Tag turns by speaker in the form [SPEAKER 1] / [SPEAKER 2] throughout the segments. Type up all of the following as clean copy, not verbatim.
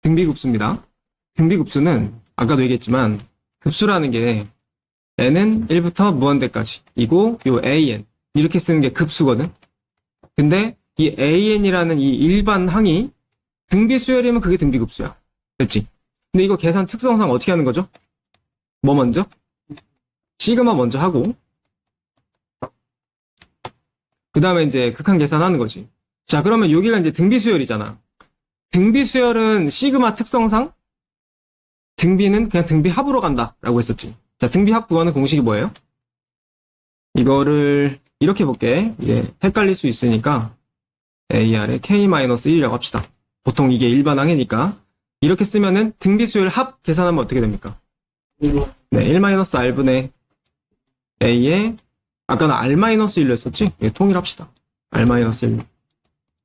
[SPEAKER 1] 등비급수입니다. 등비급수는 아까도 얘기했지만 급수라는 게 n은 1부터 무한대까지 이고 요 an 이렇게 쓰는 게 급수거든. 근데 이 an이라는 이 일반 항이 등비수열이면 그게 등비급수야. 됐지? 근데 이거 계산 특성상 어떻게 하는 거죠? 뭐 먼저? 시그마 먼저 하고 그 다음에 이제 극한 계산하는 거지. 자, 그러면 여기가 이제 등비수열이잖아. 등비수열은 시그마 특성상 등비는 그냥 등비합으로 간다 라고 했었지. 자, 등비합 구하는 공식이 뭐예요? 이거를 이렇게 볼게. 이게 헷갈릴 수 있으니까 AR에 K-1이라고 합시다. 보통 이게 일반 항이니까 이렇게 쓰면은 등비수열 합 계산하면 어떻게 됩니까? 네, 1-R분의 A에 아까는 R-1로 했었지? 예, 통일합시다. R-1.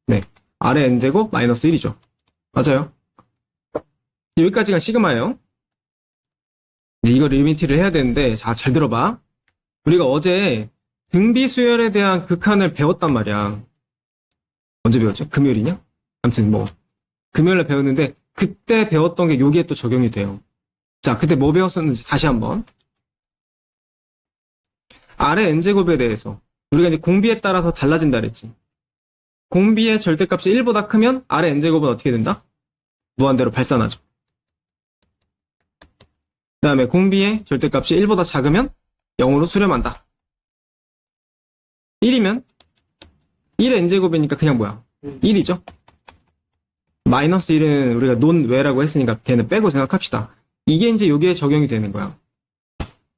[SPEAKER 1] 네, R의 N제곱 마이너스 1이죠. 맞아요. 여기까지가 시그마예요. 이제 이거 리미트를 해야 되는데, 자, 잘 들어봐. 우리가 어제 등비수열에 대한 극한을 배웠단 말이야. 언제 배웠지? 금요일이냐? 아무튼 뭐 금요일에 배웠는데 그때 배웠던 게 여기에 또 적용이 돼요. 자, 그때 뭐 배웠었는지 다시 한번. R의 N제곱에 대해서 우리가 이제 공비에 따라서 달라진다 그랬지. 공비의 절대값이 1보다 크면 R의 N제곱은 어떻게 된다? 무한대로 발산하죠. 그 다음에 공비의 절대값이 1보다 작으면 0으로 수렴한다. 1이면 1의 N제곱이니까 그냥 뭐야? 1이죠. 마이너스 1은 우리가 논외라고 했으니까 걔는 빼고 생각합시다. 이게 이제 여기에 적용이 되는 거야.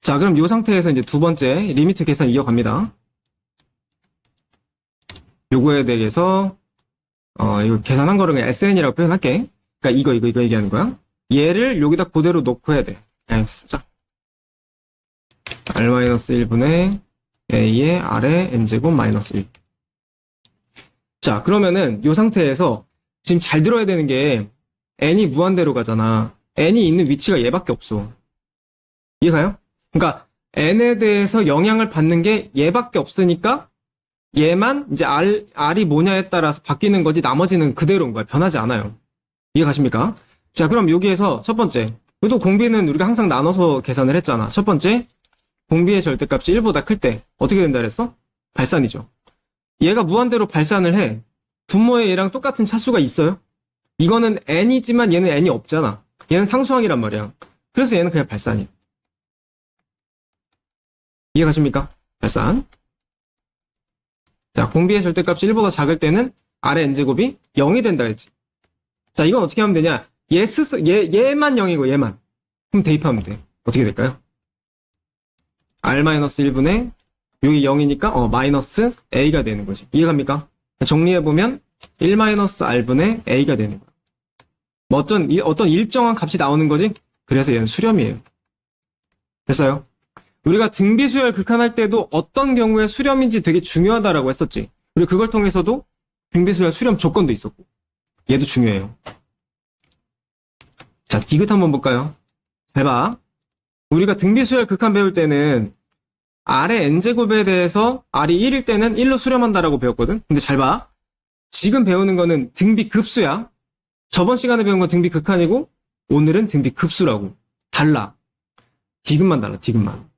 [SPEAKER 1] 자, 그럼 이 상태에서 이제 두 번째 리미트 계산 이어갑니다. 요거에 대해서 이거 계산한 거를 그냥 SN이라고 표현할게. 그러니까 이거 얘기하는 거야. 얘를 여기다 그대로 놓고 해야 돼. 그냥 쓰자. R-1분의 A의 R의 N제곱 마이너스 1. 자, 그러면은 이 상태에서 지금 잘 들어야 되는 게 n이 무한대로 가잖아. n이 있는 위치가 얘밖에 없어. 이해가요? 그러니까 n에 대해서 영향을 받는 게 얘밖에 없으니까 얘만 이제 r이 뭐냐에 따라서 바뀌는 거지 나머지는 그대로인 거야. 변하지 않아요. 이해 가십니까? 자, 그럼 여기에서 첫 번째. 또 공비는 우리가 항상 나눠서 계산을 했잖아. 첫 번째. 공비의 절대값이 1보다 클 때 어떻게 된다 그랬어? 발산이죠. 얘가 무한대로 발산을 해. 분모에 얘랑 똑같은 차수가 있어요? 이거는 n이지만 얘는 n이 없잖아. 얘는 상수항이란 말이야. 그래서 얘는 그냥 발산이야. 이해가십니까? 발산. 자, 공비의 절대값이 1보다 작을 때는 R의 N제곱이 0이 된다 했지. 자, 이건 어떻게 하면 되냐? 얘만 0이고 얘만. 그럼 대입하면 돼. 어떻게 될까요? R-1분의 여기 0이니까 마이너스 A가 되는 거지. 이해갑니까? 정리해보면 1-R분의 A가 되는 거야. 뭐 어떤 일정한 값이 나오는 거지? 그래서 얘는 수렴이에요. 됐어요? 우리가 등비수열 극한할 때도 어떤 경우에 수렴인지 되게 중요하다라고 했었지. 우리 그걸 통해서도 등비수열 수렴 조건도 있었고. 얘도 중요해요. 자, 디귿 한번 볼까요? 잘 봐. 우리가 등비수열 극한 배울 때는 R의 N제곱에 대해서 R이 1일 때는 1로 수렴한다라고 배웠거든? 근데 잘 봐. 지금 배우는 거는 등비급수야. 저번 시간에 배운 건 등비극한이고 오늘은 등비급수라고. 달라. 디귿만 달라, 디귿만.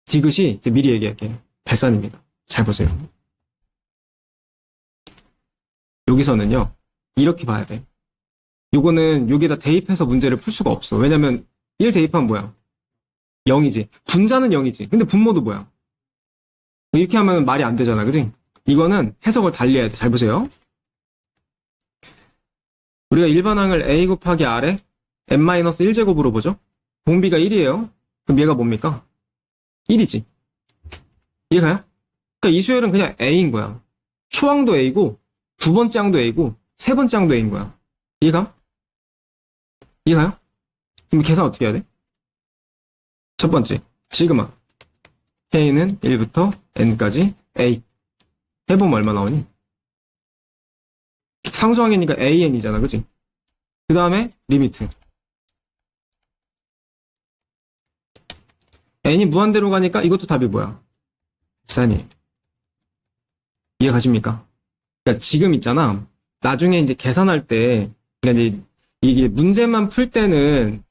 [SPEAKER 1] 디귿이 미리 얘기할게. 발산입니다. 잘 보세요. 여기서는요. 이렇게 봐야 돼. 요거는 여기다 대입해서 문제를 풀 수가 없어. 왜냐면 1 대입하면 뭐야? 0이지. 분자는 0이지. 근데 분모도 뭐야? 이렇게 하면 말이 안 되잖아. 그지? 이거는 해석을 달리 해야 돼. 잘 보세요. 우리가 일반항을 a 곱하기 r에 n-1제곱으로 보죠. 공비가 1이에요. 그럼 얘가 뭡니까? 1이지. 이해가요? 그러니까 이 수열은 그냥 a인 거야. 초항도 a고 두 번째 항도 a고 세 번째 항도 a인 거야. 이해가? 이해가요? 그럼 계산 어떻게 해야 돼? 첫 번째, 시그마. k는 1부터 n까지 a. 해보면 얼마 나오니? 상수항이니까 an이잖아, 그치? 그 다음에 리미트. n이 무한대로 가니까 이것도 답이 뭐야? 발산이. 이해 가십니까? 그러니까 지금 있잖아. 나중에 이제 계산할 때, 그러니까 이제 이게 문제만 풀 때는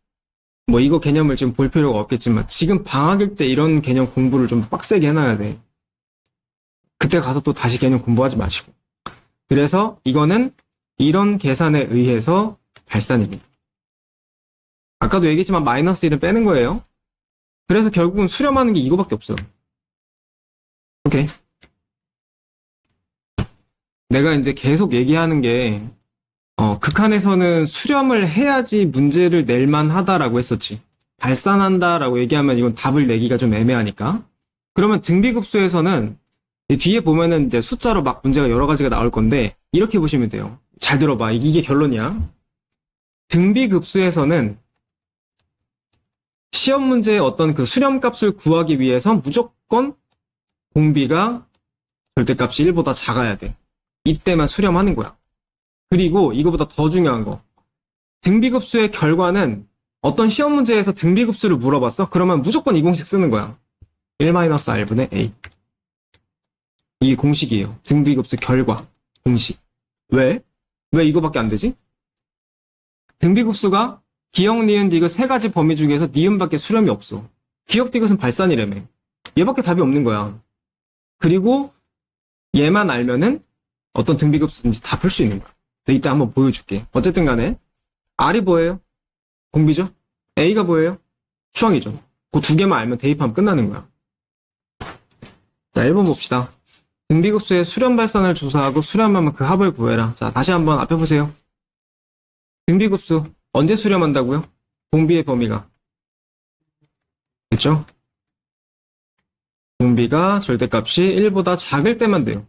[SPEAKER 1] 뭐 이거 개념을 지금 볼 필요가 없겠지만 지금 방학일 때 이런 개념 공부를 좀 빡세게 해놔야 돼. 그때 가서 또 다시 개념 공부하지 마시고. 그래서 이거는 이런 계산에 의해서 발산입니다. 아까도 얘기했지만 마이너스 1은 빼는 거예요. 그래서 결국은 수렴하는 게 이거밖에 없어요. 오케이. 내가 이제 계속 얘기하는 게 극한에서는 수렴을 해야지 문제를 낼 만하다라고 했었지. 발산한다라고 얘기하면 이건 답을 내기가 좀 애매하니까. 그러면 등비급수에서는 이 뒤에 보면은 이제 숫자로 막 문제가 여러 가지가 나올 건데 이렇게 보시면 돼요. 잘 들어봐. 이게 결론이야. 등비급수에서는 시험 문제의 어떤 그 수렴값을 구하기 위해서 무조건 공비가 절대값이 1보다 작아야 돼. 이때만 수렴하는 거야. 그리고 이거보다 더 중요한 거. 등비급수의 결과는 어떤 시험 문제에서 등비급수를 물어봤어? 그러면 무조건 이 공식 쓰는 거야. 1-r분의 a. 이게 공식이에요. 등비급수 결과. 공식. 왜? 왜 이거밖에 안 되지? 등비급수가 기역, 니은, 디귿 세 가지 범위 중에서 니은밖에 수렴이 없어. 기역, 디귿은 발산이라며. 얘밖에 답이 없는 거야. 그리고 얘만 알면은 어떤 등비급수인지 다 풀 수 있는 거야. 이따 한번 보여줄게. 어쨌든 간에 R이 뭐예요? 공비죠? A가 뭐예요? 추항이죠. 그 두 개만 알면 대입하면 끝나는 거야. 자, 1번 봅시다. 등비급수의 수렴 발산을 조사하고 수렴하면 그 합을 구해라. 자, 다시 한번 앞에 보세요. 등비급수 언제 수렴한다고요? 공비의 범위가. 그렇죠? 공비가 절대값이 1보다 작을 때만 돼요.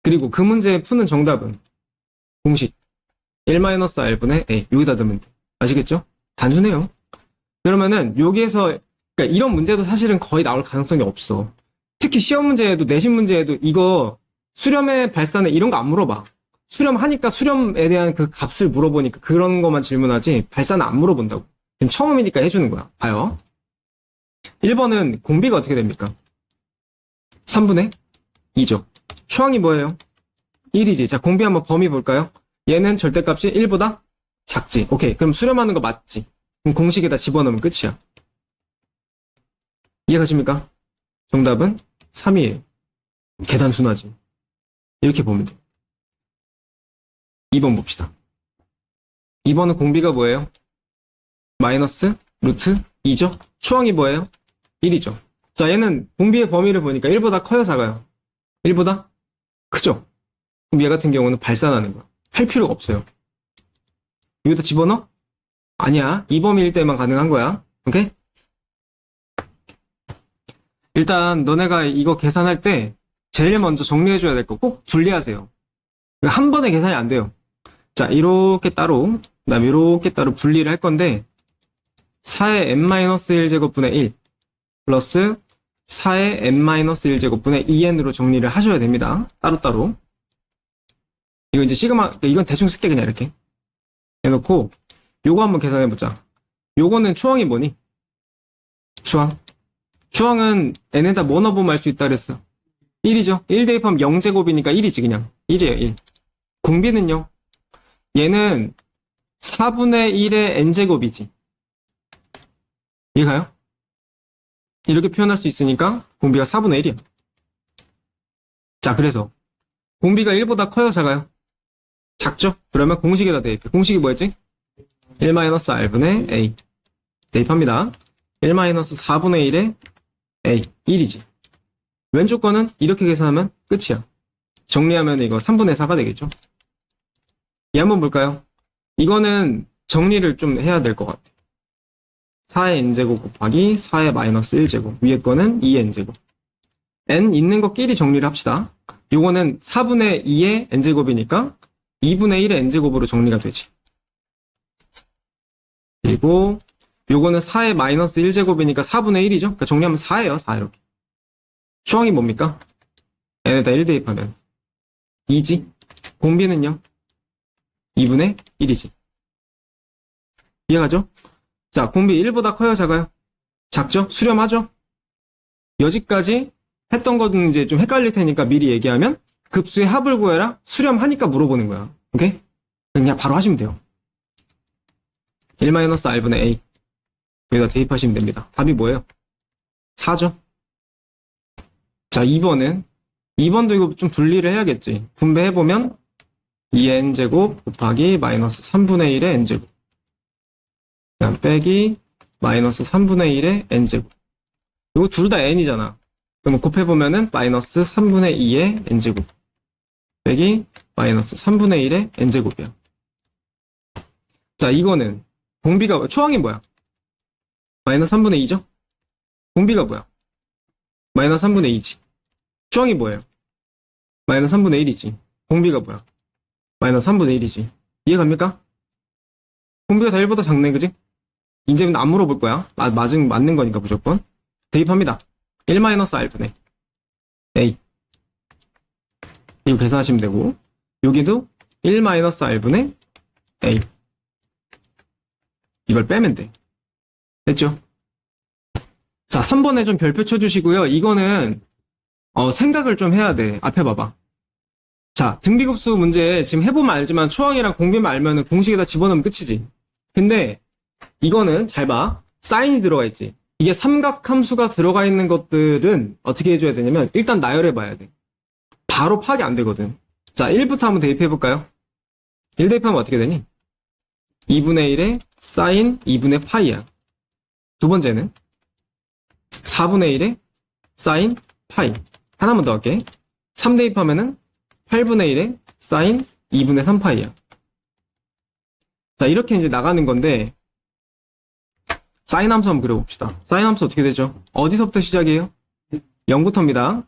[SPEAKER 1] 그리고 그 문제 푸는 정답은 공식 1-r분의 a. 여기다 넣으면 돼. 아시겠죠? 단순해요. 그러면은 여기에서 그러니까 이런 문제도 사실은 거의 나올 가능성이 없어. 특히 시험 문제에도 내신 문제에도 이거 수렴의 발산에 이런 거 안 물어봐. 수렴하니까 수렴에 대한 그 값을 물어보니까 그런 것만 질문하지 발산은 안 물어본다고. 지금 처음이니까 해주는 거야. 봐요. 1번은 공비가 어떻게 됩니까? 3분의 2죠. 추항이 뭐예요? 1이지. 자, 공비 한번 범위 볼까요? 얘는 절대값이 1보다 작지. 오케이. 그럼 수렴하는 거 맞지? 그럼 공식에다 집어넣으면 끝이야. 이해가십니까? 정답은 3이에요. 계단순하지. 이렇게 보면 돼. 2번 봅시다. 2번은 공비가 뭐예요? 마이너스 루트 2죠? 추항이 뭐예요? 1이죠. 자, 얘는 공비의 범위를 보니까 1보다 커요, 작아요? 1보다 크죠? 그럼 얘 같은 경우는 발산하는 거야. 할 필요가 없어요. 여기다 집어넣어? 아니야. 이 범위일 때만 가능한 거야. 오케이? 일단 너네가 이거 계산할 때 제일 먼저 정리해줘야 될 거 꼭 분리하세요. 한 번에 계산이 안 돼요. 자, 이렇게 따로, 그 다음에 이렇게 따로 분리를 할 건데 4의 n-1제곱분의 1 플러스 4의 n-1제곱분의 2n으로 정리를 하셔야 됩니다. 따로따로. 이거 이제 시그마, 이건 대충 쓸게 그냥 이렇게 해놓고 요거 한번 계산해보자. 요거는 추항이 뭐니? 추항. 추항은 n에다 뭐 넣어보면 알 수 있다 그랬어? 1이죠. 1 대입하면 0제곱이니까 1이지 그냥. 1이에요 1. 공비는요? 얘는 4분의 1의 n제곱이지. 이해가요? 이렇게 표현할 수 있으니까 공비가 4분의 1이야. 자, 그래서 공비가 1보다 커요, 작아요? 작죠? 그러면 공식에다 대입해. 공식이 뭐였지? 1-r분의 a. 대입합니다. 1-4분의 1의 a. 1이지. 왼쪽 거는 이렇게 계산하면 끝이야. 정리하면 이거 3분의 4가 되겠죠? 얘 한번 볼까요? 이거는 정리를 좀 해야 될 것 같아. 4의 n제곱 곱하기 4의 마이너스 1제곱. 위에 거는 2의 n제곱. n 있는 것끼리 정리를 합시다. 요거는 4분의 2의 n제곱이니까 2분의 1의 n제곱으로 정리가 되지. 그리고 요거는 4의 마이너스 1제곱이니까 4분의 1이죠? 그러니까 정리하면 4예요. 4 이렇게. 추항이 뭡니까? n에다 1 대입하면 2지. 공비는요? 2분의 1이지. 이해가죠? 자, 공비 1보다 커요, 작아요? 작죠? 수렴하죠? 여기까지 했던 거는 이제 좀 헷갈릴 테니까 미리 얘기하면 급수의 합을 구해라? 수렴하니까 물어보는 거야. 오케이? 그냥 바로 하시면 돼요. 1-r분의 a. 여기다 대입하시면 됩니다. 답이 뭐예요? 4죠? 자, 2번은 2번도 이거 좀 분리를 해야겠지. 분배해보면 2n제곱 곱하기 마이너스 3분의 1의 n제곱. 그냥 빼기 마이너스 3분의 1의 n제곱. 이거 둘 다 n이잖아. 그럼 곱해보면은 마이너스 3분의 2의 n제곱. 빼기 마이너스 3분의 1의 n제곱이야. 자, 이거는 공비가, 초항이 뭐야? 마이너스 3분의 2죠? 공비가 뭐야? 마이너스 3분의 2지. 초항이 뭐예요? 마이너스 3분의 1이지. 공비가 뭐야? 마이너스 3분의 1이지. 이해갑니까? 공비가 다 1보다 작네, 그지? 이제는 안 물어볼 거야. 맞는 거니까 무조건. 대입합니다. 1-r분의 a. 이거 계산하시면 되고, 여기도 1-r분의 a. 이걸 빼면 돼. 됐죠? 자, 3번에 좀 별표 쳐주시고요. 이거는 생각을 좀 해야 돼. 앞에 봐봐. 자, 등비급수 문제 지금 해보면 알지만 초항이랑 공비만 알면은 공식에다 집어넣으면 끝이지. 근데 이거는 잘 봐. 사인이 들어가 있지. 이게 삼각함수가 들어가 있는 것들은 어떻게 해줘야 되냐면 일단 나열해 봐야 돼. 바로 파악이 안 되거든. 자, 1부터 한번 대입해 볼까요? 1 대입하면 어떻게 되니? 2분의 1에 사인 2분의 파이야. 두 번째는 4분의 1에 사인 파이. 하나만 더 할게. 3 대입하면은 8분의 1에 사인 2분의 3파이야. 자, 이렇게 이제 나가는 건데, 사인 함수 한번 그려봅시다. 사인 함수 어떻게 되죠? 어디서부터 시작이에요? 0부터입니다.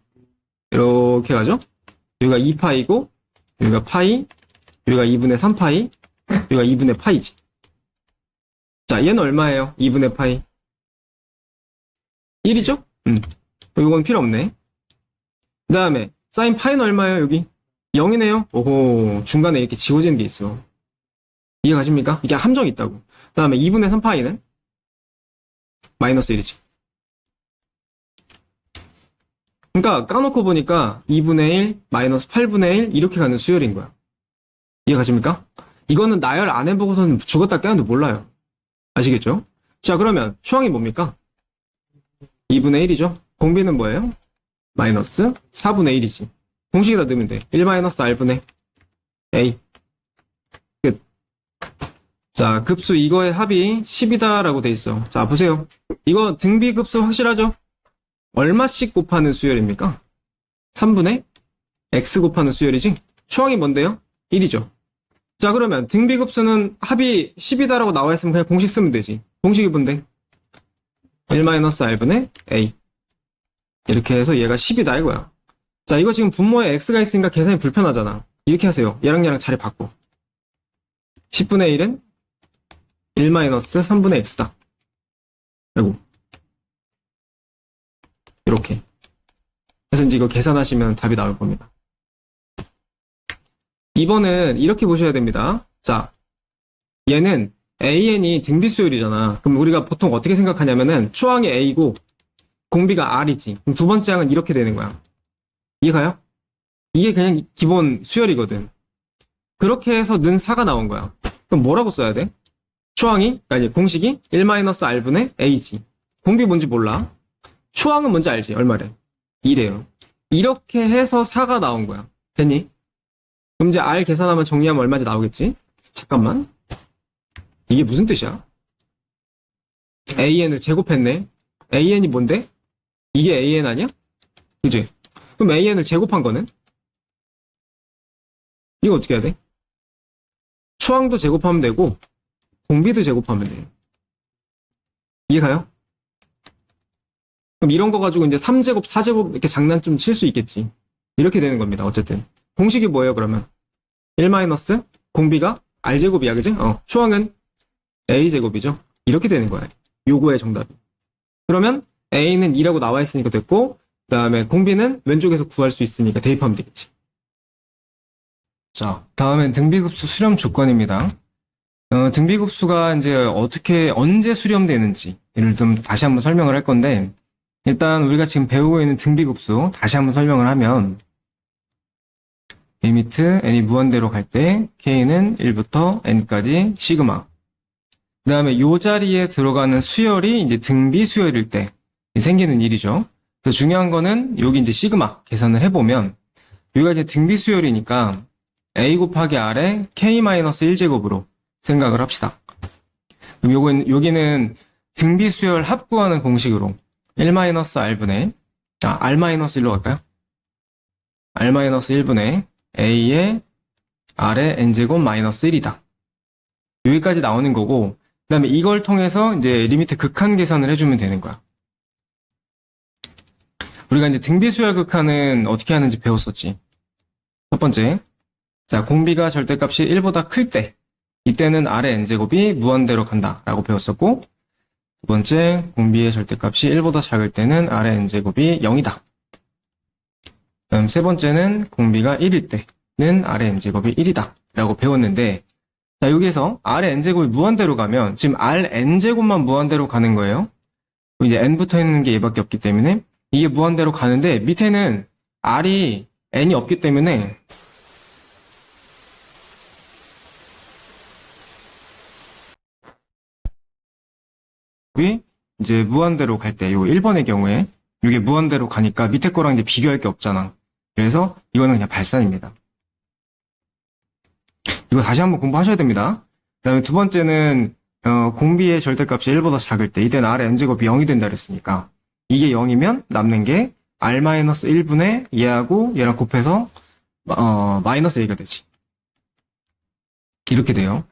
[SPEAKER 1] 이렇게 가죠? 여기가 2파이고, 여기가 파이, 여기가 2분의 3파이, 여기가 2분의 파이지. 자, 얘는 얼마예요? 2분의 파이. 1이죠? 이건 필요 없네. 그 다음에, 사인 파이는 얼마예요, 여기? 0이네요? 오호, 중간에 이렇게 지워지는 게 있어. 이해 가십니까? 이게 함정이 있다고. 그 다음에 2분의 3파이는? 마이너스 1이지. 그러니까 까놓고 보니까 2분의 1, 마이너스 8분의 1 이렇게 가는 수열인 거야. 이해 가십니까? 이거는 나열 안 해보고서는 죽었다 깨어도 몰라요. 아시겠죠? 자, 그러면 초항이 뭡니까? 2분의 1이죠? 공비는 뭐예요? 마이너스 4분의 1이지. 공식에다 넣으면 돼. 1-r분의 a. 끝. 자, 급수 이거의 합이 10이다라고 돼 있어. 자, 보세요. 이거 등비급수 확실하죠? 얼마씩 곱하는 수열입니까? 3분의 x 곱하는 수열이지? 초항이 뭔데요? 1이죠. 자, 그러면 등비급수는 합이 10이다라고 나와 있으면 그냥 공식 쓰면 되지. 공식이 뭔데? 1-r분의 a. 이렇게 해서 얘가 10이다 이거야. 자, 이거 지금 분모에 x가 있으니까 계산이 불편하잖아. 이렇게 하세요. 얘랑 자리 바꿔. 10분의 1은 1-3분의 x다. 아이고. 이렇게. 그래서 이제 이거 계산하시면 답이 나올 겁니다. 2번은 이렇게 보셔야 됩니다. 자, 얘는 an이 등비수열이잖아. 그럼 우리가 보통 어떻게 생각하냐면은 초항이 a고 공비가 r이지. 그럼 두 번째 항은 이렇게 되는 거야. 이해가요? 이게 그냥 기본 수열이거든. 그렇게 해서 는 4가 나온 거야. 그럼 뭐라고 써야 돼? 초항이, 아니 공식이 1-r분의 a지. 공비 뭔지 몰라. 초항은 뭔지 알지? 얼마래? 2래요. 이렇게 해서 4가 나온 거야. 됐니? 그럼 이제 r 계산하면 정리하면 얼마인지 나오겠지? 잠깐만. 이게 무슨 뜻이야? an을 제곱했네. an이 뭔데? 이게 an 아니야? 그지? 그럼 an을 제곱한 거는? 이거 어떻게 해야 돼? 초항도 제곱하면 되고 공비도 제곱하면 돼. 이해가요? 그럼 이런 거 가지고 이제 3제곱, 4제곱 이렇게 장난 좀 칠 수 있겠지. 이렇게 되는 겁니다. 어쨌든. 공식이 뭐예요, 그러면? 1 마이너스 공비가 r제곱이야, 그지? 초항은 a제곱이죠. 이렇게 되는 거야. 요거의 정답이. 그러면 a는 2라고 나와 있으니까 됐고, 그 다음에 공비는 왼쪽에서 구할 수 있으니까 대입하면 되겠지. 자, 다음엔 등비급수 수렴 조건입니다. 등비급수가 이제 언제 수렴되는지를 좀 다시 한번 설명을 할 건데, 일단 우리가 지금 배우고 있는 등비급수 다시 한번 설명을 하면, 리미트 n이 무한대로 갈 때 k는 1부터 n까지 시그마. 그 다음에 요 자리에 들어가는 수열이 이제 등비 수열일 때 생기는 일이죠. 그래서 중요한 거는 여기 이제 시그마 계산을 해보면 여기가 이제 등비 수열이니까 a 곱하기 r의 k-1제곱으로 생각을 합시다. 그럼 여기는 등비 수열 합구하는 공식으로 1-r분의 r-1로 갈까요? r-1분의 a의 r의 n제곱 마이너스 1이다. 여기까지 나오는 거고, 그 다음에 이걸 통해서 이제 리미트 극한 계산을 해주면 되는 거야. 우리가 이제 등비수열 극한은 어떻게 하는지 배웠었지. 첫 번째, 자, 공비가 절대값이 1보다 클 때, 이때는 r의 n제곱이 무한대로 간다라고 배웠었고, 두 번째, 공비의 절대값이 1보다 작을 때는 r의 n제곱이 0이다. 그럼 세 번째는 공비가 1일 때는 r의 n제곱이 1이다 라고 배웠는데, 자, 여기에서 r의 n제곱이 무한대로 가면 지금 rn제곱만 무한대로 가는 거예요. 이제 n 붙어 있는 게 얘밖에 없기 때문에 이게 무한대로 가는데 밑에는 r이 n이 없기 때문에 이제 무한대로 갈 때, 요 1번의 경우에 이게 무한대로 가니까 밑에 거랑 이제 비교할 게 없잖아. 그래서 이거는 그냥 발산입니다. 이거 다시 한번 공부하셔야 됩니다. 그 다음에 두 번째는 공비의 절대값이 1보다 작을 때 이때는 r의 n제곱이 0이 된다 그랬으니까 이게 0이면 남는 게 r-1분의 얘하고 얘랑 곱해서 마이너스 a가 되지. 이렇게 돼요.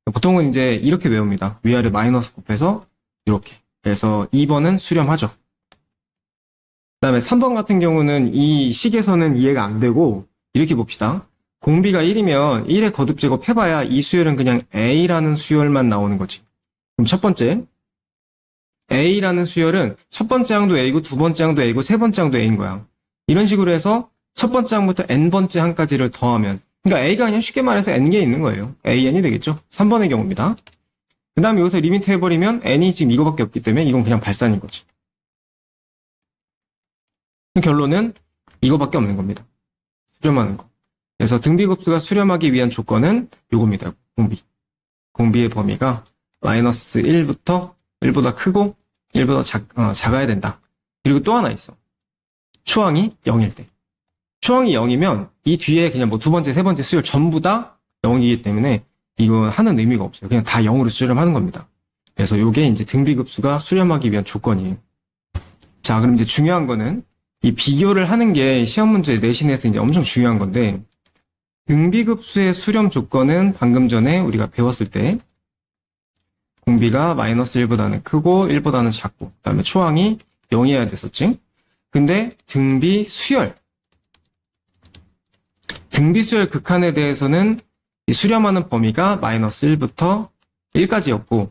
[SPEAKER 1] 보통은 이제 이렇게 외웁니다. 위아래 마이너스 곱해서 이렇게. 그래서 2번은 수렴하죠. 그 다음에 3번 같은 경우는 이 식에서는 이해가 안 되고 이렇게 봅시다. 공비가 1이면 1의 거듭 제곱 해봐야 이 수열은 그냥 A라는 수열만 나오는 거지. 그럼 첫 번째, A라는 수열은 첫 번째 항도 A고 두 번째 항도 A고 세 번째 항도 A인 거야. 이런 식으로 해서 첫 번째 항부터 N번째 항까지를 더하면, 그러니까 A가 그냥 쉽게 말해서 N개 있는 거예요. AN이 되겠죠. 3번의 경우입니다. 그 다음에 여기서 리미트 해버리면 N이 지금 이거밖에 없기 때문에 이건 그냥 발산인 거지. 결론은 이거밖에 없는 겁니다. 수렴하는 거. 그래서 등비급수가 수렴하기 위한 조건은 요겁니다. 공비. 공비의 범위가 마이너스 1부터 1보다 크고 1보다 작아야 된다. 그리고 또 하나 있어. 초항이 0일 때. 초항이 0이면 이 뒤에 그냥 뭐 두 번째, 세 번째 수열 전부 다 0이기 때문에 이거 하는 의미가 없어요. 그냥 다 0으로 수렴하는 겁니다. 그래서 요게 이제 등비급수가 수렴하기 위한 조건이에요. 자, 그럼 이제 중요한 거는 이 비교를 하는 게 시험 문제 내신에서 이제 엄청 중요한 건데, 등비급수의 수렴 조건은 방금 전에 우리가 배웠을 때 공비가 마이너스 1보다는 크고 1보다는 작고 그 다음에 초항이 0이어야 됐었지. 근데 등비수열 극한에 대해서는 이 수렴하는 범위가 마이너스 1부터 1까지였고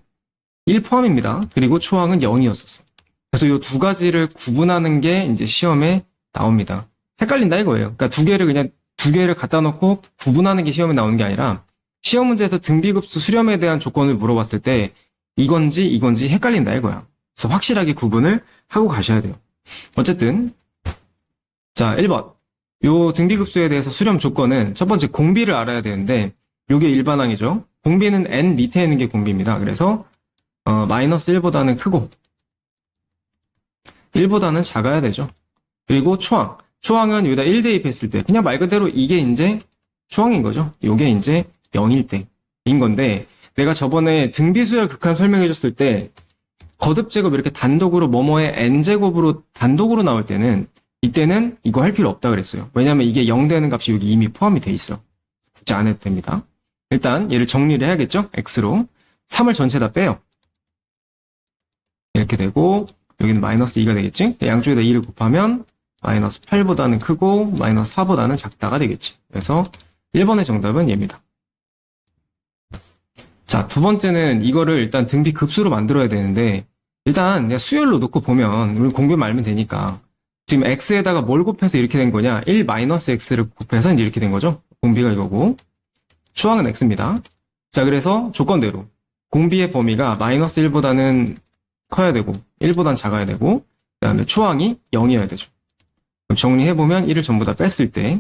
[SPEAKER 1] 1 포함입니다. 그리고 초항은 0이었었어. 그래서 이 두 가지를 구분하는 게 이제 시험에 나옵니다. 헷갈린다 이거예요. 그러니까 두 개를 갖다 놓고 구분하는 게 시험에 나오는 게 아니라 시험 문제에서 등비급수 수렴에 대한 조건을 물어봤을 때 이건지 헷갈린다 이거야. 그래서 확실하게 구분을 하고 가셔야 돼요. 어쨌든 자 1번 요 등비급수에 대해서 수렴 조건은 첫 번째 공비를 알아야 되는데 요게 일반항이죠. 공비는 n 밑에 있는 게 공비입니다. 그래서 마이너스 1보다는 크고 1보다는 작아야 되죠. 그리고 초항은 여기다 1 대입했을 때 그냥 말 그대로 이게 이제 초항인 거죠. 요게 이제 0일 때인 건데 내가 저번에 등비수열 극한 설명해 줬을 때 거듭제곱 이렇게 단독으로 뭐뭐의 n제곱으로 단독으로 나올 때는 이때는 이거 할 필요 없다 그랬어요. 왜냐면 이게 0 되는 값이 여기 이미 포함이 돼 있어. 굳이 안 해도 됩니다. 일단 얘를 정리를 해야겠죠? x로 3을 전체 다 빼요. 이렇게 되고 여기는 마이너스 2가 되겠지? 양쪽에다 2를 곱하면 마이너스 8보다는 크고 마이너스 4보다는 작다가 되겠지. 그래서 1번의 정답은 얘입니다. 자, 두 번째는 이거를 일단 등비 급수로 만들어야 되는데 일단 그냥 수열로 놓고 보면 우리 공비만 알면 되니까 지금 x에다가 뭘 곱해서 이렇게 된 거냐? 1 마이너스 x를 곱해서 이제 이렇게 된 거죠. 공비가 이거고 초항은 x입니다. 자, 그래서 조건대로 공비의 범위가 마이너스 1보다는 커야 되고 1보다는 작아야 되고 그 다음에 초항이 0이어야 되죠. 그럼 정리해보면 1을 전부 다 뺐을 때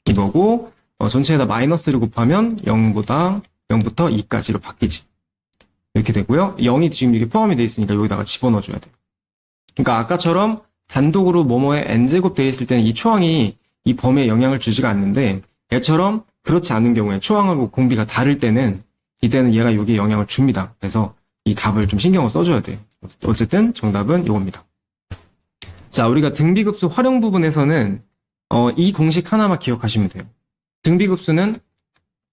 [SPEAKER 1] 이거고, 전체에다 마이너스를 곱하면 0부터 2까지로 바뀌지. 이렇게 되고요. 0이 지금 이게 포함이 되어 있으니까 여기다가 집어넣어줘야 돼요. 그러니까 아까처럼 단독으로 뭐뭐에 n제곱 되어 있을 때는 이 초항이 이 범위에 영향을 주지가 않는데, 얘처럼 그렇지 않은 경우에 초항하고 공비가 다를 때는 이때는 얘가 여기에 영향을 줍니다. 그래서 이 답을 좀 신경을 써줘야 돼요. 어쨌든 정답은 이겁니다. 자, 우리가 등비급수 활용 부분에서는 이 공식 하나만 기억하시면 돼요. 등비급수는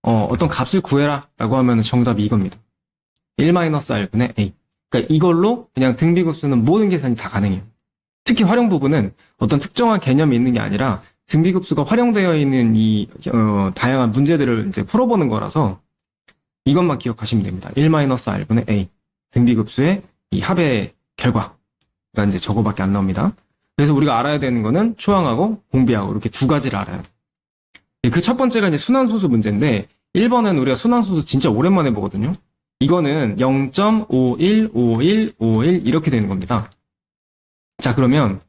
[SPEAKER 1] 어떤 값을 구해라 라고 하면 정답이 이겁니다. 1-r분의 a. 그러니까 이걸로 그냥 등비급수는 모든 계산이 다 가능해요. 특히 활용 부분은 어떤 특정한 개념이 있는 게 아니라 등비급수가 활용되어 있는 이 다양한 문제들을 이제 풀어보는 거라서 이것만 기억하시면 됩니다. 1-r분의 a. 등비급수의 이 합의 결과가 이제 저거밖에 안 나옵니다. 그래서 우리가 알아야 되는 거는 초항하고 공비하고 이렇게 두 가지를 알아야 돼요. 그 첫 번째가 이제 순환소수 문제인데 1번은 우리가 순환소수 진짜 오랜만에 보거든요. 이거는 0.515151 이렇게 되는 겁니다. 자, 그러면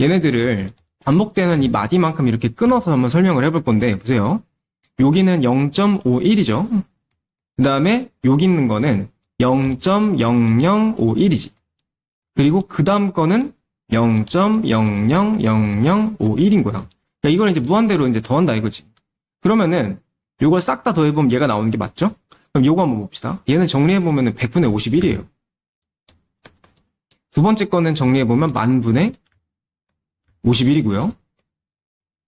[SPEAKER 1] 얘네들을 반복되는 이 마디만큼 이렇게 끊어서 한번 설명을 해볼 건데 보세요. 여기는 0.51이죠. 그 다음에 여기 있는 거는 0.0051이지. 그리고 그 다음 거는 0.000051인 거야. 그러니까 이걸 이제 무한대로 이제 더한다 이거지. 그러면은 요걸 싹 다 더해보면 얘가 나오는 게 맞죠? 그럼 요거 한번 봅시다. 얘는 정리해보면 100분의 51이에요. 두 번째 거는 정리해보면 10,000분의 51이고요.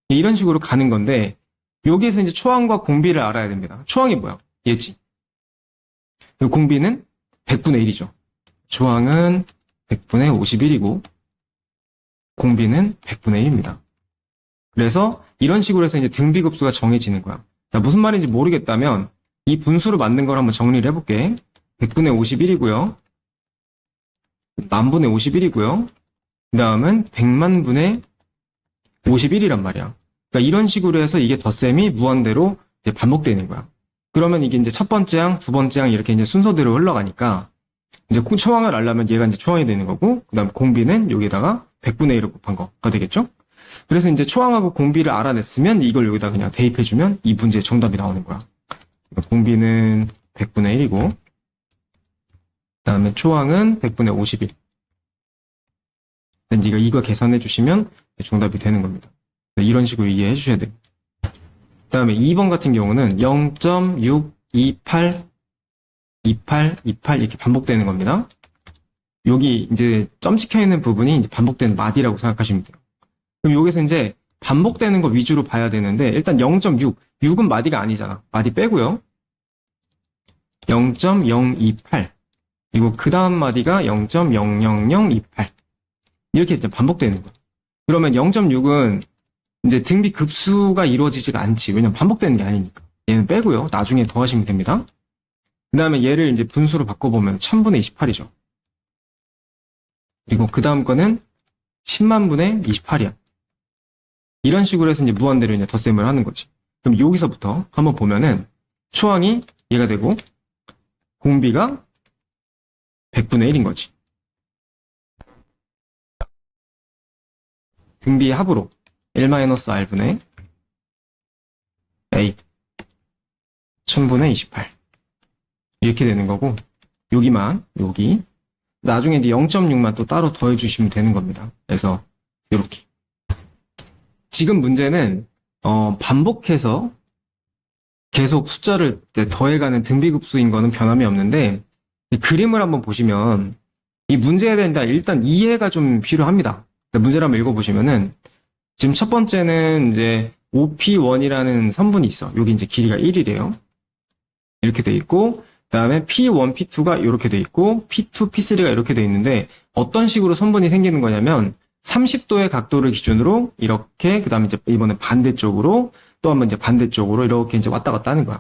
[SPEAKER 1] 이런 식으로 가는 건데 여기에서 이제 초항과 공비를 알아야 됩니다. 초항이 뭐야? 얘지. 그리고 공비는 100분의 1이죠. 초항은 100분의 51이고 공비는 100분의 1입니다. 그래서 이런 식으로 해서 이제 등비급수가 정해지는 거야. 자, 무슨 말인지 모르겠다면 이 분수로 만든 걸 한번 정리를 해볼게. 100분의 51이고요. 10,000분의 51이고요. 그 다음은 100,000분의 51이란 말이야. 그러니까 이런 식으로 해서 이게 덧셈이 무한대로 이제 반복되는 거야. 그러면 이게 이제 첫 번째 항, 두 번째 항 이렇게 이제 순서대로 흘러가니까 이제 초항을 알려면 얘가 이제 초항이 되는 거고, 그 다음 공비는 여기다가 100분의 1을 곱한 거가 되겠죠? 그래서 이제 초항하고 공비를 알아냈으면 이걸 여기다 그냥 대입해주면 이 문제의 정답이 나오는 거야. 공비는 100분의 1이고, 그 다음에 초항은 100분의 51. 이거 계산해주시면 정답이 되는 겁니다. 이런 식으로 이해해 주셔야 돼요. 그 다음에 2번 같은 경우는 0.628 28 이렇게 반복되는 겁니다. 여기 이제 점 찍혀 있는 부분이 이제 반복되는 마디라고 생각하시면 돼요. 그럼 여기서 이제 반복되는 거 위주로 봐야 되는데 일단 0.6, 6은 마디가 아니잖아. 마디 빼고요. 0.028 그리고 그 다음 마디가 0.00028 이렇게 이제 반복되는 거예요. 그러면 0.6은 이제 등비 급수가 이루어지지가 않지. 왜냐면 반복되는 게 아니니까. 얘는 빼고요. 나중에 더하시면 됩니다. 그 다음에 얘를 이제 분수로 바꿔보면 1000분의 28이죠. 그리고 그 다음 거는 100,000분의 28이야. 이런 식으로 해서 이제 무한대로 이제 덧셈을 하는 거지. 그럼 여기서부터 한번 보면은 초항이 얘가 되고 공비가 100분의 1인 거지. 등비의 합으로 1-r분의 a 1000분의 28 이렇게 되는 거고 여기만 여기 나중에 이제 0.6만 또 따로 더해주시면 되는 겁니다. 그래서 이렇게 지금 문제는 반복해서 계속 숫자를 더해가는 등비급수인 거는 변함이 없는데 이 그림을 한번 보시면 이 문제에 대한 일단 이해가 좀 필요합니다. 문제를 한번 읽어보시면은 지금 첫 번째는 이제 OP1이라는 선분이 있어. 여기 이제 길이가 1이래요. 이렇게 돼 있고 그 다음에 P1, P2가 이렇게 돼 있고 P2, P3가 이렇게 돼 있는데 어떤 식으로 선분이 생기는 거냐면 30도의 각도를 기준으로 이렇게 그 다음에 이제 이번에 반대쪽으로 또 한번 이제 반대쪽으로 이렇게 이제 왔다 갔다 하는 거야.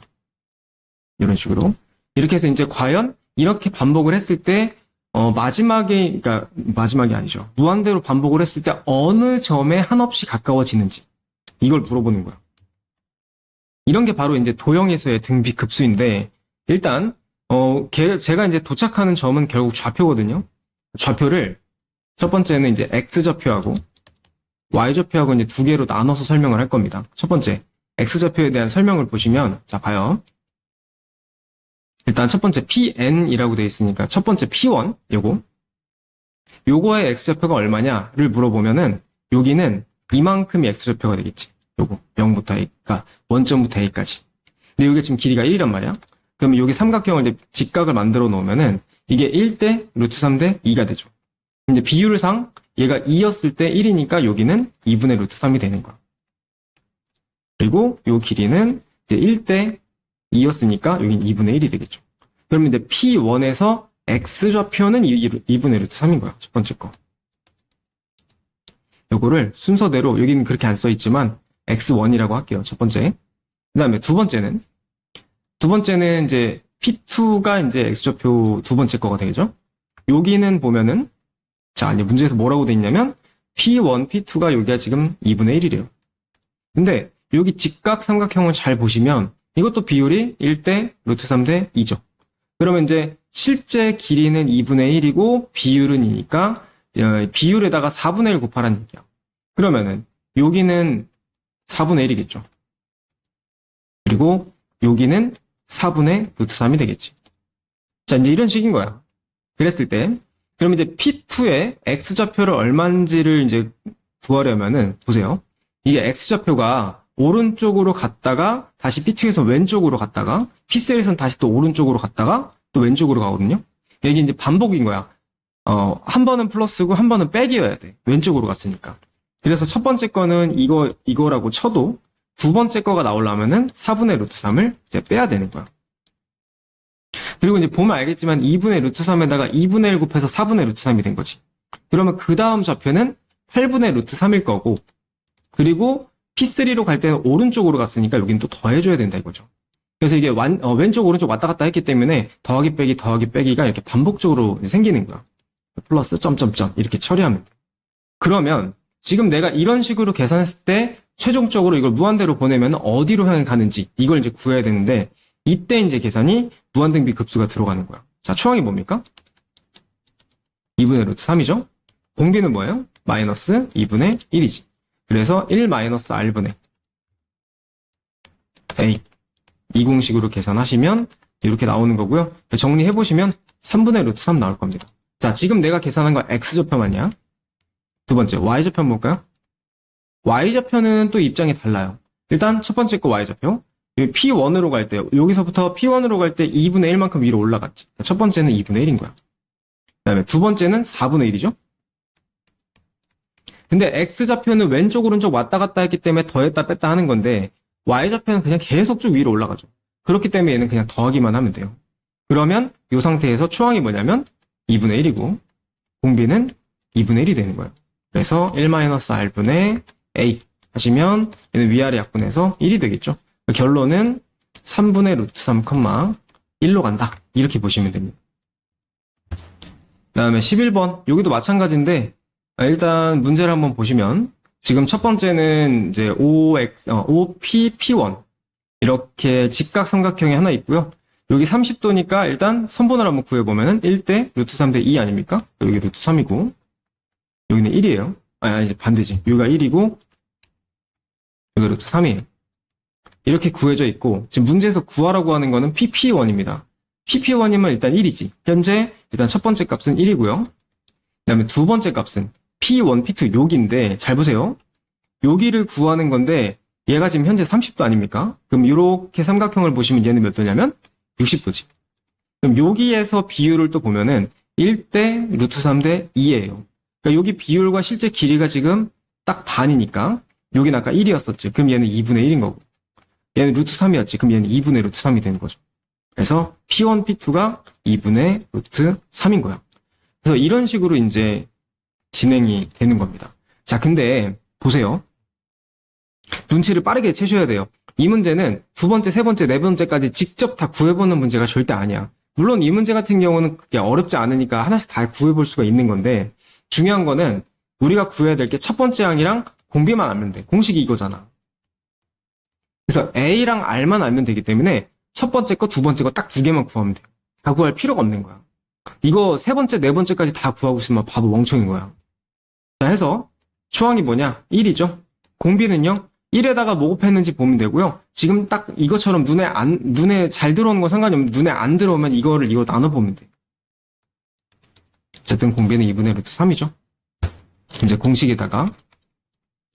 [SPEAKER 1] 이런 식으로 이렇게 해서 이제 과연 이렇게 반복을 했을 때 그러니까 마지막이 아니죠. 무한대로 반복을 했을 때 어느 점에 한없이 가까워지는지 이걸 물어보는 거야. 이런 게 바로 이제 도형에서의 등비 급수인데 일단 제가 이제 도착하는 점은 결국 좌표거든요. 좌표를 첫 번째는 이제 x좌표하고 y좌표하고 이제 두 개로 나눠서 설명을 할 겁니다. 첫 번째 X좌표에 대한 설명을 보시면, 자, 봐요. 일단 첫 번째 PN이라고 되어 있으니까 첫 번째 P1, 요거의 X좌표가 얼마냐를 물어보면은 여기는 이만큼이 X좌표가 되겠지. 요거 0부터 A, 그러니까 원점부터 A까지. 근데 이게 지금 길이가 1이란 말이야. 그러면 여기 삼각형을 이제 직각을 만들어 놓으면은 이게 1대 루트 3대 2가 되죠. 이제 비율상 얘가 2였을 때 1이니까 여기는 2분의 루트 3이 되는 거야. 그리고 요 길이는 이제 1대 2였으니까 여긴 2분의 1이 되겠죠. 그러면 이제 P1에서 X좌표는 2분의 루트 3인 거야. 첫 번째 거. 요거를 순서대로 여기는 그렇게 안 써 있지만 X1이라고 할게요. 첫 번째. 그 다음에 두 번째는 이제 P2가 이제 X좌표 두 번째 거가 되겠죠. 여기는 보면은 자, 이제 문제에서 뭐라고 돼 있냐면 P1, P2가 여기가 지금 2분의 1이래요. 근데 여기 직각 삼각형을 잘 보시면 이것도 비율이 1대 루트 3대 2죠. 그러면 이제 실제 길이는 2분의 1이고 비율은 2니까 비율에다가 4분의 1 곱하라는 얘기야. 그러면은 여기는 4분의 1이겠죠. 그리고 여기는 4분의 루트 3이 되겠지. 자, 이제 이런 식인 거야. 그랬을 때 그러면 이제 P2의 X좌표를 얼마인지를 이제 구하려면은 보세요. 이게 X좌표가 오른쪽으로 갔다가 다시 P2에서 왼쪽으로 갔다가 P3에서는 다시 또 오른쪽으로 갔다가 또 왼쪽으로 가거든요. 이게 이제 반복인 거야. 한 번은 플러스고 한 번은 백이어야 돼. 왼쪽으로 갔으니까. 그래서 첫 번째 거는 이거라고 쳐도 두 번째 거가 나오려면은 4분의 루트 3을 이제 빼야 되는 거야. 그리고 이제 보면 알겠지만 2분의 루트 3에다가 2분의 1 곱해서 4분의 루트 3이 된 거지. 그러면 그 다음 좌표는 8분의 루트 3일 거고, 그리고 P3로 갈 때는 오른쪽으로 갔으니까 여긴 또 더해줘야 된다 이거죠. 그래서 이게 왼쪽 오른쪽 왔다 갔다 했기 때문에 더하기 빼기가 이렇게 반복적으로 생기는 거야. 플러스 점점점 이렇게 처리하면 돼. 그러면 지금 내가 이런 식으로 계산했을 때 최종적으로 이걸 무한대로 보내면 어디로 향해 가는지 이걸 이제 구해야 되는데 이때 이제 계산이 무한등비 급수가 들어가는 거야. 자, 초항이 뭡니까? 2분의 루트 3이죠? 공비는 뭐예요? 마이너스 2분의 1이지. 그래서 1 마이너스 R분의 A. 이 공식으로 계산하시면 이렇게 나오는 거고요. 정리해보시면 3분의 루트 3 나올 겁니다. 자, 지금 내가 계산한 거 X좌표만이야. 두 번째, Y좌표 한번 볼까요? Y좌표는 또 입장이 달라요. 일단 첫 번째 거 Y좌표. P1으로 갈 때, 여기서부터 P1으로 갈 때 2분의 1만큼 위로 올라갔지. 첫 번째는 2분의 1인 거야. 그 다음에 두 번째는 4분의 1이죠. 근데 X좌표는 왼쪽 오른쪽 왔다 갔다 했기 때문에 더했다 뺐다 하는 건데 Y좌표는 그냥 계속 쭉 위로 올라가죠. 그렇기 때문에 얘는 그냥 더하기만 하면 돼요. 그러면 이 상태에서 초항이 뭐냐면 2분의 1이고 공비는 2분의 1이 되는 거예요. 그래서 1-R분의 A 하시면 얘는 위아래 약분해서 1이 되겠죠. 결론은 3분의 루트 3, 1로 간다. 이렇게 보시면 됩니다. 그 다음에 11번. 여기도 마찬가지인데 일단 문제를 한번 보시면 지금 첫 번째는 이제 OPP1 이렇게 직각 삼각형이 하나 있고요. 여기 30도니까 일단 선분을 한번 구해보면은 1대 루트 3대 2 아닙니까? 여기 루트 3이고 여기는 1이에요. 이제 반대지. 여기가 1이고 여기 루트 3이에요. 이렇게 구해져 있고 지금 문제에서 구하라고 하는 거는 PP1입니다. PP1이면 일단 1이지. 현재 일단 첫 번째 값은 1이고요. 그 다음에 두 번째 값은 P1, P2 여기인데 잘 보세요. 여기를 구하는 건데 얘가 지금 현재 30도 아닙니까? 그럼 이렇게 삼각형을 보시면 얘는 몇 도냐면 60도지. 그럼 여기에서 비율을 또 보면은 1대 루트 3대 2예요. 그러니까 여기 비율과 실제 길이가 지금 딱 반이니까 여기는 아까 1이었었지. 그럼 얘는 2분의 1인 거고 얘는 루트 3이었지. 그럼 얘는 2분의 루트 3이 되는 거죠. 그래서 P1, P2가 2분의 루트 3인 거야. 그래서 이런 식으로 이제 진행이 되는 겁니다. 자, 근데 보세요. 눈치를 빠르게 채셔야 돼요. 이 문제는 두 번째, 세 번째, 네 번째까지 직접 다 구해보는 문제가 절대 아니야. 물론 이 문제 같은 경우는 그게 어렵지 않으니까 하나씩 다 구해볼 수가 있는 건데 중요한 거는 우리가 구해야 될 게 첫 번째 항이랑 공비만 알면 돼. 공식이 이거잖아. 그래서 A랑 R만 알면 되기 때문에 첫 번째 거, 두 번째 거 딱 두 개만 구하면 돼. 다 구할 필요가 없는 거야. 이거 세 번째, 네 번째까지 다 구하고 있으면 바보 멍청인 거야. 자, 해서 초항이 뭐냐? 1이죠. 공비는요. 1에다가 뭐 곱했는지 보면 되고요. 지금 딱 이것처럼 눈에 잘 들어오는 건 상관이 없는데 눈에 안 들어오면 이거 나눠보면 돼요. 어쨌든 공비는 2분의 루트 3이죠. 이제 공식에다가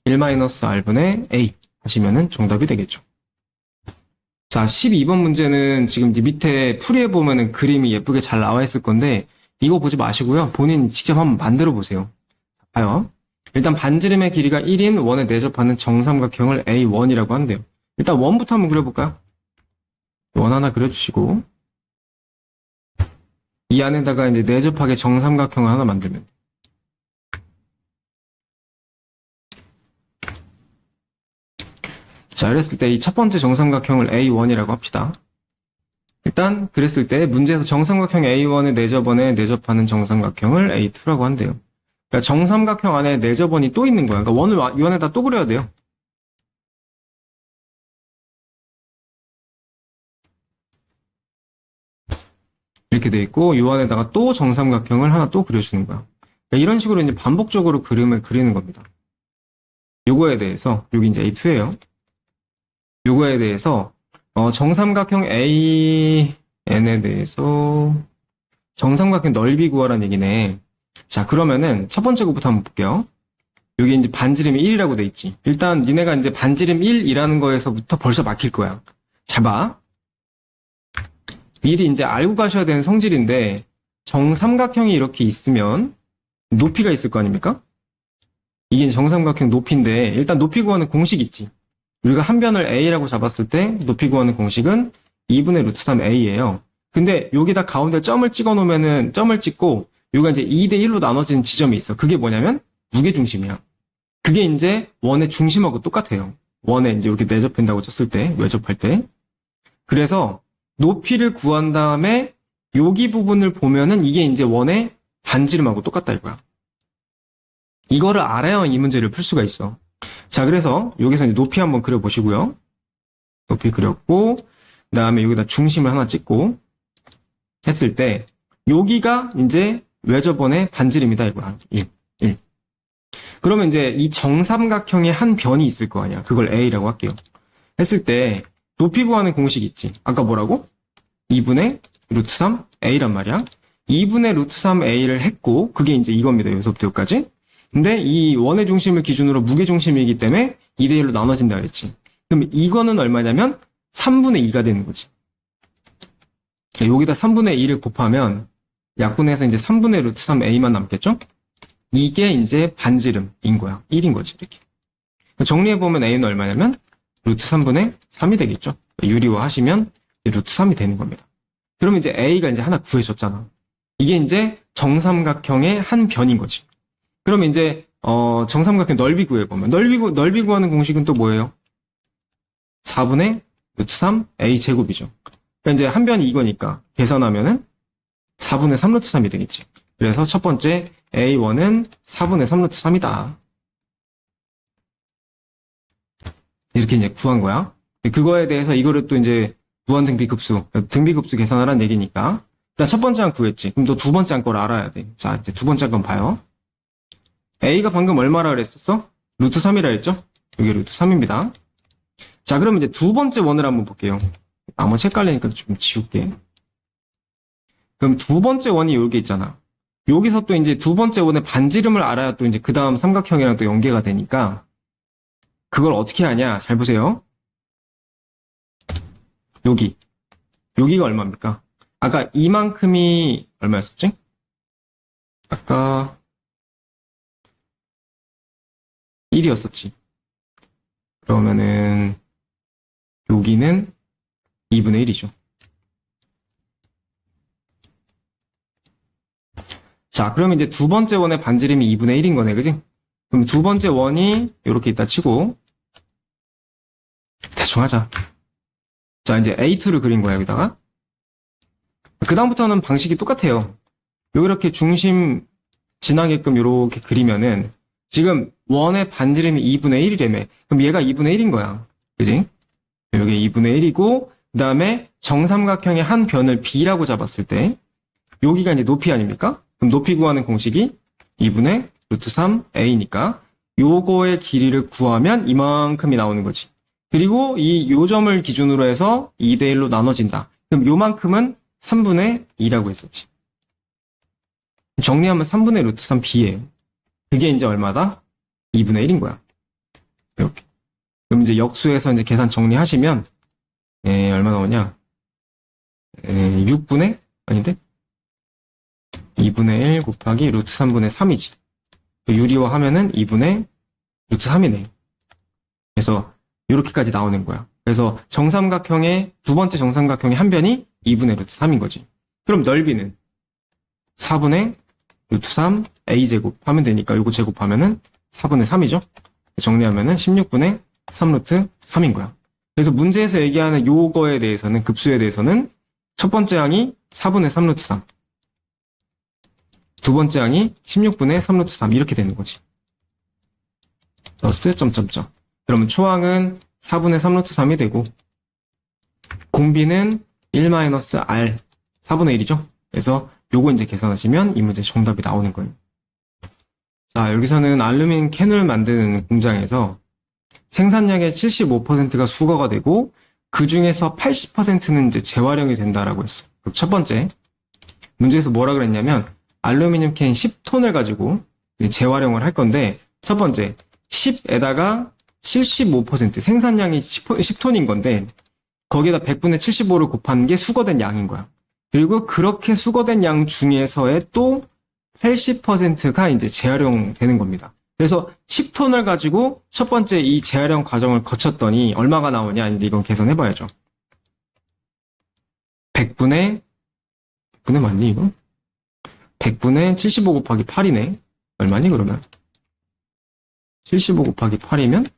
[SPEAKER 1] 1-r분의 a 하시면은 정답이 되겠죠. 자, 12번 문제는 지금 이제 밑에 풀이해 보면은 그림이 예쁘게 잘 나와 있을 건데 이거 보지 마시고요. 본인 직접 한번 만들어 보세요. 봐요. 일단 반지름의 길이가 1인 원에 내접하는 정삼각형을 A1이라고 한대요. 일단 원부터 한번 그려볼까요? 원 하나 그려주시고 이 안에다가 이제 내접하게 정삼각형을 하나 만들면 돼요. 자, 그랬을 때 이 첫 번째 정삼각형을 A1이라고 합시다. 일단 그랬을 때 문제에서 정삼각형 A1의 내접원에 내접하는 정삼각형을 A2라고 한대요. 그러니까 정삼각형 안에 내접원이 또 있는 거야. 그러니까 원을 이 안에다 또 그려야 돼요. 이렇게 돼 있고 이 안에다가 또 정삼각형을 하나 또 그려주는 거야. 그러니까 이런 식으로 이제 반복적으로 그림을 그리는 겁니다. 요거에 대해서 여기 이제 A2예요. 요거에 대해서 정삼각형 AN에 대해서 정삼각형 넓이 구하라는 얘기네. 자, 그러면은 첫 번째 것부터 한번 볼게요. 여기 이제 반지름이 1이라고 돼 있지. 일단 니네가 이제 반지름 1이라는 거에서부터 벌써 막힐 거야. 잘 봐. 미리 이제 알고 가셔야 되는 성질인데 정삼각형이 이렇게 있으면 높이가 있을 거 아닙니까? 이게 정삼각형 높이인데 일단 높이 구하는 공식 있지. 우리가 한 변을 a라고 잡았을 때 높이 구하는 공식은 2분의 루트 3a예요. 근데 여기다 가운데 점을 찍어 놓으면은 점을 찍고 여기가 이제 2대 1로 나눠지는 지점이 있어. 그게 뭐냐면 무게중심이야. 그게 이제 원의 중심하고 똑같아요. 원에 이제 이렇게 내접한다고 쳤을 때, 외접할 때. 그래서 높이를 구한 다음에 여기 부분을 보면은 이게 이제 원의 반지름하고 똑같다 이거야. 이거를 알아야 이 문제를 풀 수가 있어. 자, 그래서 여기서 이제 높이 한번 그려보시고요. 높이 그렸고, 그 다음에 여기다 중심을 하나 찍고 했을 때 여기가 이제 외접원의 반지름이다 이거야. 1. 그러면 이제 이 정삼각형의 한 변이 있을 거 아니야. 그걸 A라고 할게요. 했을 때 높이 구하는 공식 있지. 아까 뭐라고? 2분의 루트 3 A란 말이야. 2분의 루트 3 A를 했고 그게 이제 이겁니다. 여기서부터 여기까지. 근데 이 원의 중심을 기준으로 무게 중심이기 때문에 2대 1로 나눠진다 그랬지. 그럼 이거는 얼마냐면 3분의 2가 되는 거지. 여기다 3분의 2를 곱하면 약분해서 이제 3분의 루트 3a만 남겠죠? 이게 이제 반지름인 거야. 1인 거지, 이렇게. 정리해보면 a는 얼마냐면 루트 3분의 3이 되겠죠? 유리화 하시면 루트 3이 되는 겁니다. 그러면 이제 a가 이제 하나 구해졌잖아. 이게 이제 정삼각형의 한 변인 거지. 그러면 이제 정삼각형 넓이 구해보면 넓이 구하는 공식은 또 뭐예요? 4분의 루트 3 a 제곱이죠. 그러니까 이제 한 변이 이거니까 계산하면은 4분의 3 루트 3이 되겠지. 그래서 첫 번째 A1은 4분의 3 루트 3이다. 이렇게 이제 구한 거야. 그거에 대해서 이거를 또 이제 무한 등비급수 계산하라는 얘기니까. 일단 첫 번째 한 구했지. 그럼 또 두 번째 한 걸 알아야 돼. 자, 이제 두 번째 한 봐요. A가 방금 얼마라 그랬었어? 루트 3이라 했죠? 여기 루트 3입니다. 자, 그럼 이제 두 번째 원을 한번 볼게요. 나머지 헷갈리니까 좀 지울게. 그럼 두 번째 원이 여기 있잖아. 여기서 또 이제 두 번째 원의 반지름을 알아야 또 이제 그 다음 삼각형이랑 또 연계가 되니까 그걸 어떻게 하냐? 잘 보세요. 여기가 얼마입니까? 아까 이만큼이 얼마였었지? 아까 1이었었지. 그러면은 여기는 2분의 1이죠. 자, 그럼 이제 두 번째 원의 반지름이 2분의 1인 거네, 그지? 그럼 두 번째 원이 이렇게 있다 치고 대충 하자. 자, 이제 A2를 그린 거야, 여기다가. 그 다음부터는 방식이 똑같아요. 여기 이렇게 중심 지나게끔 이렇게 그리면은 지금 원의 반지름이 2분의 1이라며. 그럼 얘가 2분의 1인 거야. 그지? 여기 2분의 1이고 그 다음에 정삼각형의 한 변을 B라고 잡았을 때 여기가 이제 높이 아닙니까? 그럼 높이 구하는 공식이 2분의 루트 3a니까 요거의 길이를 구하면 이만큼이 나오는 거지. 그리고 이 요점을 기준으로 해서 2대 1로 나눠진다. 그럼 요만큼은 3분의 2라고 했었지. 정리하면 3분의 루트 3b예요. 그게 이제 얼마다? 2분의 1인 거야. 이렇게. 그럼 이제 역수에서 이제 계산 정리하시면, 얼마 나오냐? 6분의, 아닌데? 2분의 1 곱하기 루트 3분의 3이지. 유리화 하면은 2분의 루트 3이네. 그래서, 이렇게까지 나오는 거야. 그래서 정삼각형의, 두 번째 정삼각형의 한 변이 2분의 루트 3인 거지. 그럼 넓이는 4분의 루트 3 a제곱 하면 되니까 요거 제곱하면은 4분의 3이죠. 정리하면은 16분의 3 루트 3인 거야. 그래서 문제에서 얘기하는 요거에 대해서는, 급수에 대해서는 첫 번째 항이 4분의 3 루트 3, 두 번째 항이 16분의 3 루트 3 이렇게 되는 거지. 플러스 점점점. 그러면 초항은 4분의 3 루트 3이 되고 공비는 1-r 4분의 1이죠. 그래서 요거 이제 계산하시면 이 문제 정답이 나오는 거예요. 자, 여기서는 알루미늄 캔을 만드는 공장에서 생산량의 75%가 수거가 되고 그 중에서 80%는 이제 재활용이 된다라고 했어. 그럼 첫 번째 문제에서 뭐라 그랬냐면 알루미늄 캔 10톤을 가지고 재활용을 할 건데 첫 번째 10에다가 75% 생산량이 10톤인 건데 거기에다 100분의 75를 곱한 게 수거된 양인 거야. 그리고 그렇게 수거된 양 중에서의 또 80%가 이제 재활용되는 겁니다. 그래서 10톤을 가지고 첫 번째 이 재활용 과정을 거쳤더니 얼마가 나오냐? 이제 이건 계산해봐야죠. 100분의 맞니 이거? 100분의 75 곱하기 8이네. 얼마니 그러면? 75 곱하기 8이면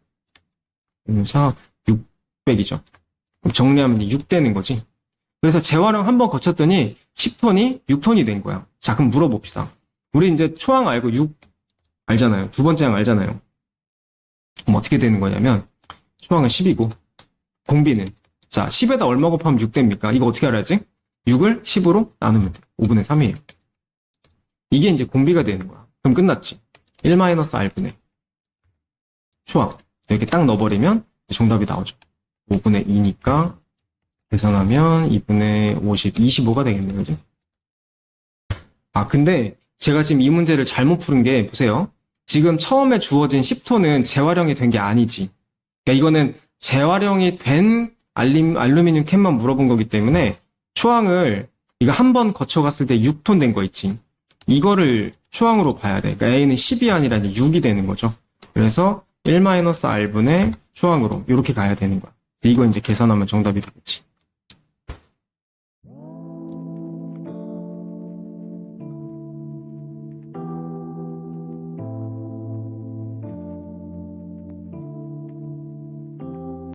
[SPEAKER 1] 4, 600이죠. 그럼 정리하면 이제 6 되는 거지. 그래서 재활용 한번 거쳤더니 10톤이 6톤이 된 거야. 자, 그럼 물어봅시다. 우리 이제 초항 알고 6 알잖아요. 두 번째 항 알잖아요. 그럼 어떻게 되는 거냐면 초항은 10이고 공비는 자 10에다 얼마 곱하면 6 됩니까? 이거 어떻게 알아야지? 6을 10으로 나누면 돼. 5분의 3이에요. 이게 이제 공비가 되는 거야. 그럼 끝났지. 1-r분의 초항 이렇게 딱 넣어버리면 정답이 나오죠. 5분의 2니까 계산하면 2분의 50, 25가 되겠네요. 그죠? 아, 근데 제가 지금 이 문제를 잘못 푸른 게 보세요. 지금 처음에 주어진 10톤은 재활용이 된 게 아니지. 그러니까 이거는 재활용이 된 알루미늄 캔만 물어본 거기 때문에 초항을 이거 한 번 거쳐갔을 때 6톤 된 거 있지. 이거를 초항으로 봐야 돼. 그러니까 A는 10이 아니라 이제 6이 되는 거죠. 그래서 1-r분의 초항으로 이렇게 가야 되는 거야. 이거 이제 계산하면 정답이 되겠지.